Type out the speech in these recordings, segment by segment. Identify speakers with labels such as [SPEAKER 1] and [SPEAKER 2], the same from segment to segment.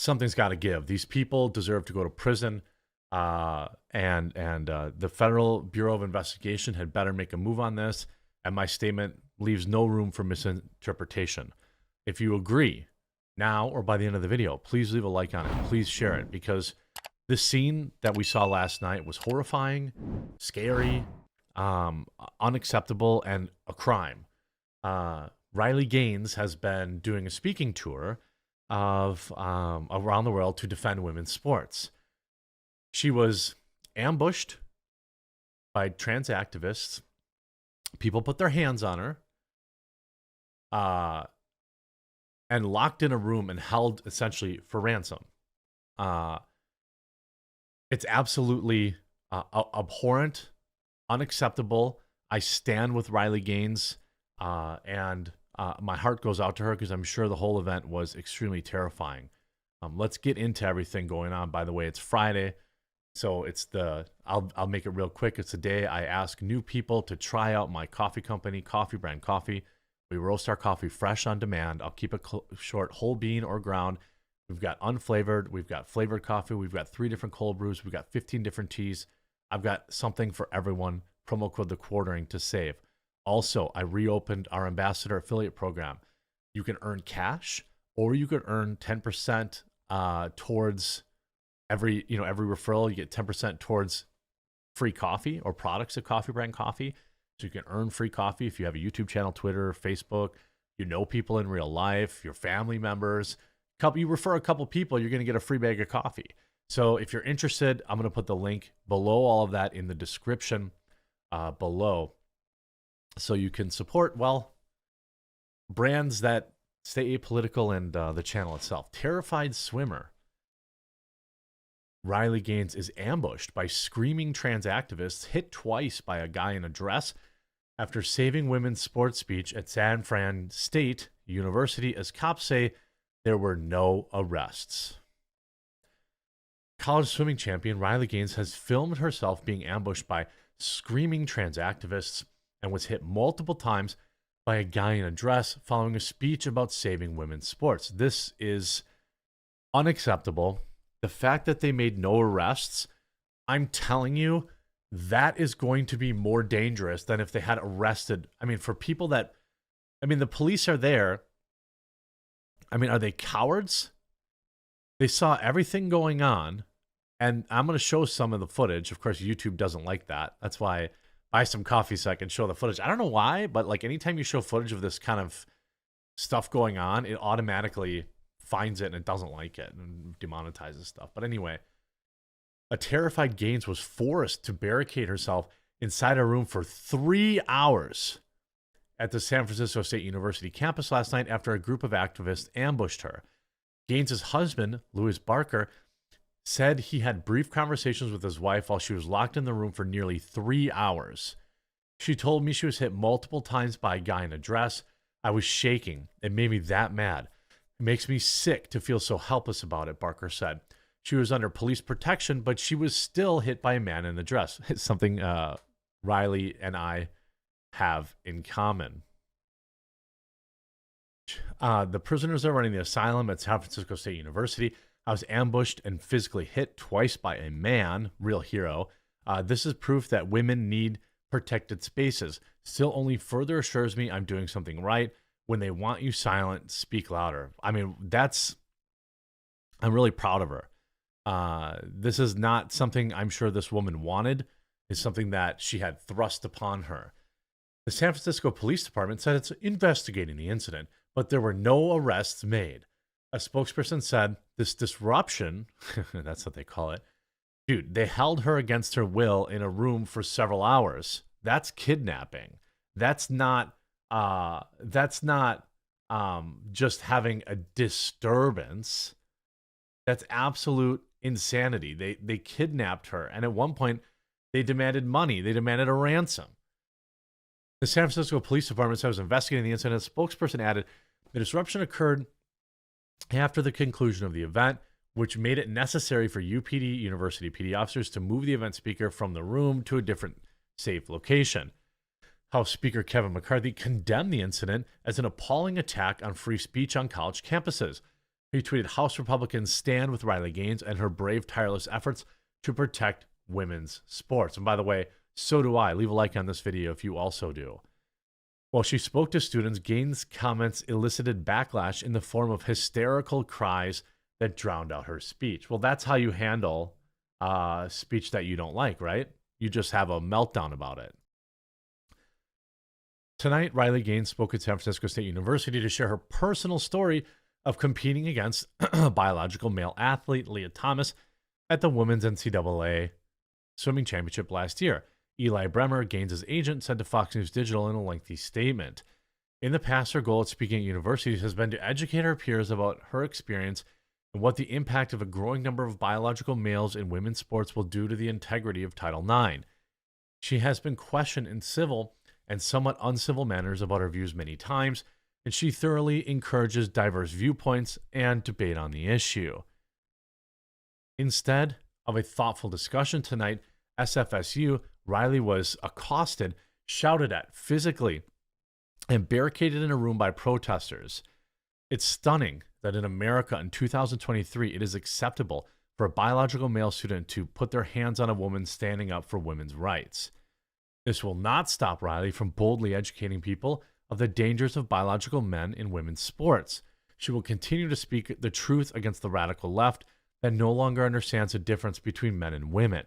[SPEAKER 1] something's got to give. These people deserve to go to prison. The Federal Bureau of Investigation had better make a move on this. And my statement leaves no room for misinterpretation. If you agree now or by the end of the video, please leave a like on it. Please share it, because this scene that we saw last night was horrifying, scary, unacceptable, and a crime. Riley Gaines has been doing a speaking tour of around the world to defend women's sports. She was ambushed by trans activists. People put their hands on her, and locked in a room and held essentially for ransom. It's absolutely abhorrent, unacceptable. I stand with Riley Gaines, and my heart goes out to her, because I'm sure the whole event was extremely terrifying. Let's get into everything going on. By the way, it's Friday, so it's I'll make it real quick. It's the day I ask new people to try out my coffee company, Coffee Brand Coffee. We roast our coffee fresh on demand. I'll keep it short, whole bean or ground. We've got unflavored. We've got flavored coffee. We've got 3 different cold brews. We've got 15 different teas. I've got something for everyone. Promo code TheQuartering to save. Also, I reopened our ambassador affiliate program. You can earn cash, or you could earn 10% towards every referral. You get 10% towards free coffee or products of Coffee Brand Coffee. So you can earn free coffee if you have a YouTube channel, Twitter, Facebook, you know people in real life, your family members. You refer a couple people, you're going to get a free bag of coffee. So if you're interested, I'm going to put the link below all of that in the description below, so you can support, well, brands that stay apolitical, and the channel itself. Terrified swimmer Riley Gaines is ambushed by screaming trans activists, hit twice by a guy in a dress after saving women's sports speech at San Fran State University, as cops say there were no arrests. College swimming champion Riley Gaines has filmed herself being ambushed by screaming trans activists and was hit multiple times by a guy in a dress following a speech about saving women's sports. This is unacceptable. The fact that they made no arrests, I'm telling you, that is going to be more dangerous than if they had arrested. I mean, for people that, the police are there. Are they cowards? They saw everything going on, and I'm going to show some of the footage. Of course, YouTube doesn't like that. That's why I buy some coffee so I can show the footage. I don't know why, but like anytime you show footage of this kind of stuff going on, it automatically finds it and it doesn't like it and demonetizes stuff. But anyway, a terrified Gaines was forced to barricade herself inside a room for 3 hours at the San Francisco State University campus last night after a group of activists ambushed her. Gaines' husband, Louis Barker, said he had brief conversations with his wife while she was locked in the room for nearly 3 hours. She told me she was hit multiple times by a guy in a dress. I was shaking. It made me that mad. It makes me sick to feel so helpless about it, Barker said. She was under police protection, but she was still hit by a man in a dress. It's something Riley and I have in common. The prisoners are running the asylum at San Francisco State University. I was ambushed and physically hit twice by a man, real hero. This is proof that women need protected spaces. Still only further assures me I'm doing something right. When they want you silent, speak louder. I'm really proud of her. This is not something I'm sure this woman wanted. It's something that she had thrust upon her. The San Francisco Police Department said it's investigating the incident, but there were no arrests made. A spokesperson said this disruption, that's what they call it, dude, they held her against her will in a room for several hours. That's kidnapping. That's not just having a disturbance. That's absolute insanity. They kidnapped her, and at one point they demanded money. They demanded a ransom. The San Francisco Police Department said it was investigating the incident. A spokesperson added, the disruption occurred after the conclusion of the event, which made it necessary for UPD, University PD officers to move the event speaker from the room to a different safe location. House Speaker Kevin McCarthy condemned the incident as an appalling attack on free speech on college campuses. He tweeted, House Republicans stand with Riley Gaines and her brave, tireless efforts to protect women's sports. And by the way, so do I. Leave a like on this video if you also do. While she spoke to students, Gaines' comments elicited backlash in the form of hysterical cries that drowned out her speech. Well, that's how you handle speech that you don't like, right? You just have a meltdown about it. Tonight, Riley Gaines spoke at San Francisco State University to share her personal story of competing against biological male athlete Leah Thomas at the Women's NCAA Swimming Championship last year. Eli Bremer, Gaines' agent, said to Fox News Digital in a lengthy statement. In the past, her goal at speaking at universities has been to educate her peers about her experience and what the impact of a growing number of biological males in women's sports will do to the integrity of Title IX. She has been questioned in civil and somewhat uncivil manners about her views many times, and she thoroughly encourages diverse viewpoints and debate on the issue. Instead of a thoughtful discussion tonight, SFSU, Riley was accosted, shouted at physically, and barricaded in a room by protesters. It's stunning that in America in 2023, it is acceptable for a biological male student to put their hands on a woman standing up for women's rights. This will not stop Riley from boldly educating people of the dangers of biological men in women's sports. She will continue to speak the truth against the radical left that no longer understands the difference between men and women.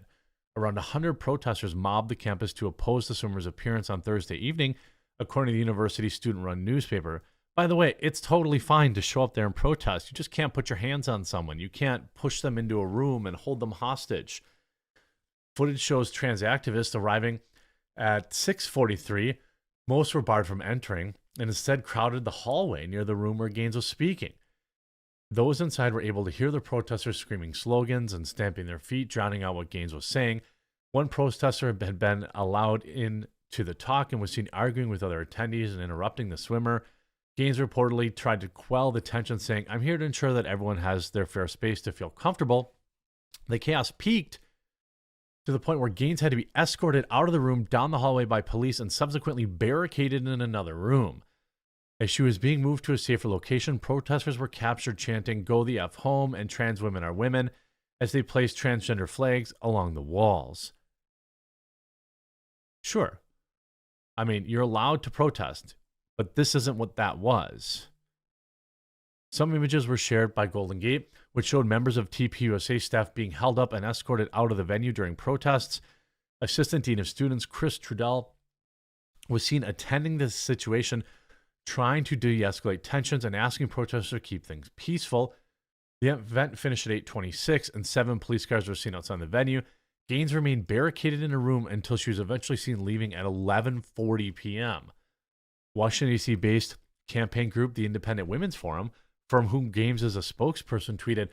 [SPEAKER 1] Around 100 protesters mobbed the campus to oppose the swimmer's appearance on Thursday evening, according to the university's student-run newspaper. By the way, it's totally fine to show up there and protest. You just can't put your hands on someone. You can't push them into a room and hold them hostage. Footage shows trans activists arriving at 6:43. Most were barred from entering and instead crowded the hallway near the room where Gaines was speaking. Those inside were able to hear the protesters screaming slogans and stamping their feet, drowning out what Gaines was saying. One protester had been allowed in to the talk and was seen arguing with other attendees and interrupting the swimmer. Gaines reportedly tried to quell the tension, saying, "I'm here to ensure that everyone has their fair space to feel comfortable." The chaos peaked to the point where Gaines had to be escorted out of the room down the hallway by police and subsequently barricaded in another room. As she was being moved to a safer location, protesters were captured chanting, "Go the F home," and "Trans women are women," as they placed transgender flags along the walls. Sure. I mean, you're allowed to protest, but this isn't what that was. Some images were shared by Golden Gate, which showed members of TPUSA staff being held up and escorted out of the venue during protests. Assistant Dean of Students Chris Trudell was seen attending this situation, trying to de-escalate tensions and asking protesters to keep things peaceful. The event finished at 8:26, and 7 police cars were seen outside the venue. Gaines remained barricaded in a room until she was eventually seen leaving at 11:40 p.m. Washington, D.C.-based campaign group, the Independent Women's Forum, from whom Gaines is a spokesperson, tweeted,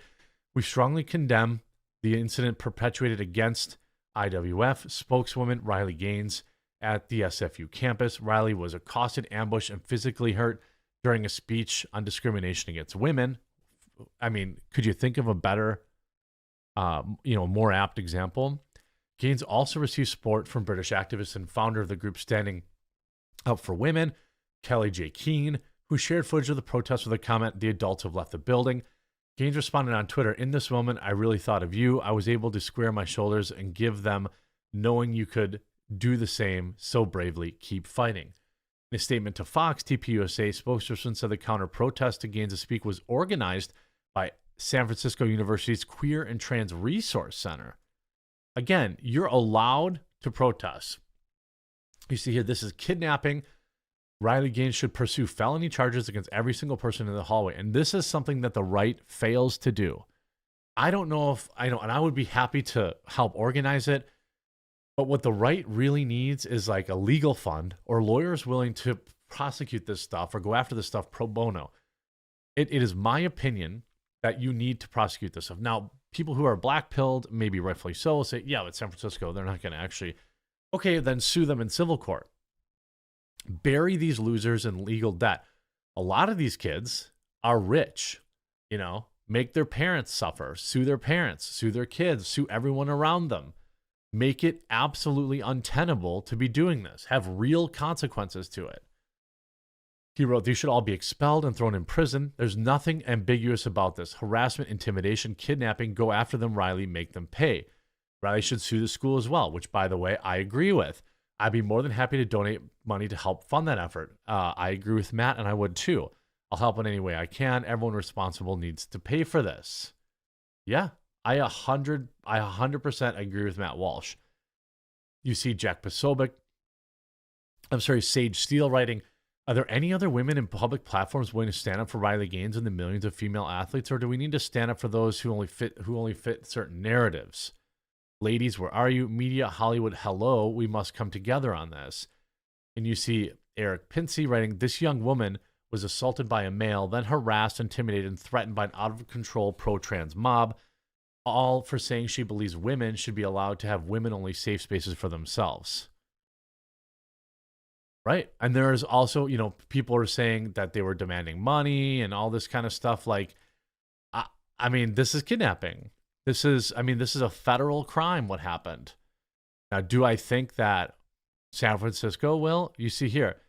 [SPEAKER 1] "We strongly condemn the incident perpetuated against IWF spokeswoman Riley Gaines at the SFU campus. Riley was accosted, ambushed, and physically hurt during a speech on discrimination against women." I mean, could you think of a better, more apt example? Gaines also received support from British activists and founder of the group Standing Up for Women, Kelly J. Keane, who shared footage of the protest with a comment, "The adults have left the building." Gaines responded on Twitter, "In this moment, I really thought of you. I was able to square my shoulders and give them, knowing you could do the same so bravely. Keep fighting." In a statement to Fox, TPUSA spokesperson said the counter-protest to Gaines' speak was organized by San Francisco University's Queer and Trans Resource Center. Again, you're allowed to protest. You see here, this is kidnapping. Riley Gaines should pursue felony charges against every single person in the hallway. And this is something that the right fails to do. I don't know if I know, and I would be happy to help organize it. But what the right really needs is like a legal fund or lawyers willing to prosecute this stuff or go after this stuff pro bono. It is my opinion that you need to prosecute this stuff. Now, people who are black-pilled, maybe rightfully so, will say, yeah, it's San Francisco. They're not going to actually. Okay, then sue them in civil court. Bury these losers in legal debt. A lot of these kids are rich, make their parents suffer, sue their parents, sue their kids, sue everyone around them. Make it absolutely untenable to be doing this. Have real consequences to it. He wrote, "These should all be expelled and thrown in prison. There's nothing ambiguous about this. Harassment, intimidation, kidnapping, go after them, Riley, make them pay. Riley should sue the school as well," which, by the way, I agree with. I'd be more than happy to donate money to help fund that effort. I agree with Matt, and I would too. I'll help in any way I can. Everyone responsible needs to pay for this. Yeah, I 100% agree with Matt Walsh. You see Jack Posobiec, Sage Steele writing, "Are there any other women in public platforms willing to stand up for Riley Gaines and the millions of female athletes, or do we need to stand up for those who only fit certain narratives? Ladies, where are you? Media, Hollywood, hello. We must come together on this." And you see Eric Pinsey writing, "This young woman was assaulted by a male, then harassed, intimidated, and threatened by an out-of-control pro-trans mob, all for saying she believes women should be allowed to have women-only safe spaces for themselves." Right? And there's also, people are saying that they were demanding money and all this kind of stuff. Like, I mean, this is kidnapping. This is a federal crime, what happened. Now, do I think that San Francisco will? You see here,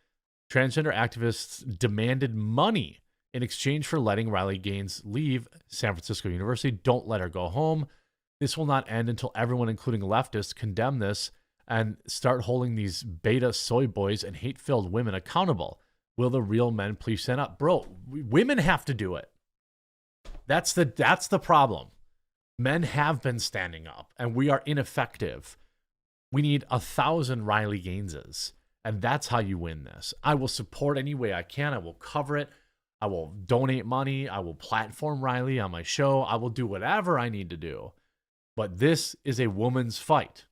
[SPEAKER 1] transgender activists demanded money in exchange for letting Riley Gaines leave San Francisco University. Don't let her go home. This will not end until everyone, including leftists, condemn this and start holding these beta soy boys and hate-filled women accountable. Will the real men please stand up? Bro, women have to do it. That's the problem. Men have been standing up, and we are ineffective. We need 1,000 Riley Gaineses, and that's how you win this. I will support any way I can. I will cover it. I will donate money. I will platform Riley on my show. I will do whatever I need to do. But this is a woman's fight.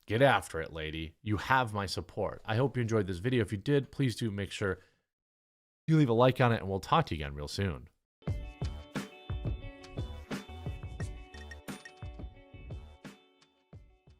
[SPEAKER 1] Get after it, lady. You have my support. I hope you enjoyed this video. If you did, please do make sure you leave a like on it, and we'll talk to you again real soon.